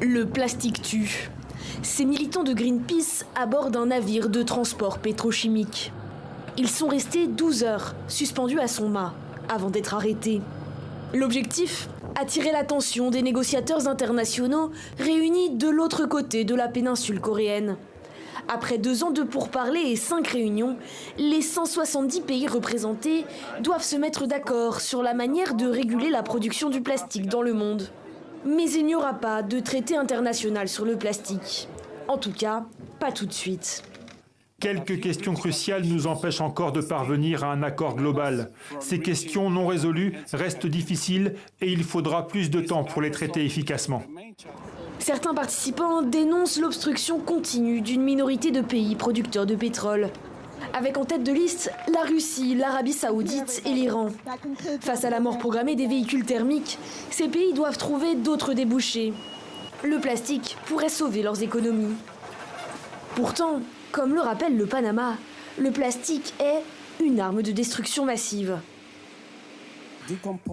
Le plastique tue. Ces militants de Greenpeace abordent un navire de transport pétrochimique. Ils sont restés 12 heures, suspendus à son mât, avant d'être arrêtés. L'objectif ? Attirer l'attention des négociateurs internationaux réunis de l'autre côté de la péninsule coréenne. Après 2 ans de pourparlers et 5 réunions, les 170 pays représentés doivent se mettre d'accord sur la manière de réguler la production du plastique dans le monde. Mais il n'y aura pas de traité international sur le plastique. En tout cas, pas tout de suite. Quelques questions cruciales nous empêchent encore de parvenir à un accord global. Ces questions non résolues restent difficiles et il faudra plus de temps pour les traiter efficacement. Certains participants dénoncent l'obstruction continue d'une minorité de pays producteurs de pétrole, avec en tête de liste la Russie, l'Arabie Saoudite et l'Iran. Face à la mort programmée des véhicules thermiques, ces pays doivent trouver d'autres débouchés. Le plastique pourrait sauver leurs économies. Pourtant, comme le rappelle le Panama, le plastique est une arme de destruction massive.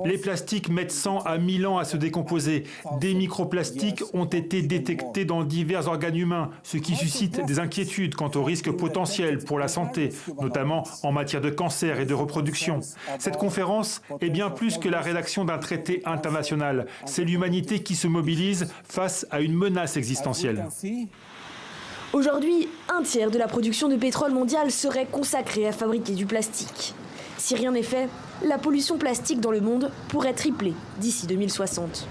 Les plastiques mettent 100 à 1000 ans à se décomposer. Des microplastiques ont été détectés dans divers organes humains, ce qui suscite des inquiétudes quant aux risques potentiels pour la santé, notamment en matière de cancer et de reproduction. Cette conférence est bien plus que la rédaction d'un traité international. C'est l'humanité qui se mobilise face à une menace existentielle. Aujourd'hui, 1/3 de la production de pétrole mondiale serait consacrée à fabriquer du plastique. Si rien n'est fait, la pollution plastique dans le monde pourrait tripler d'ici 2060.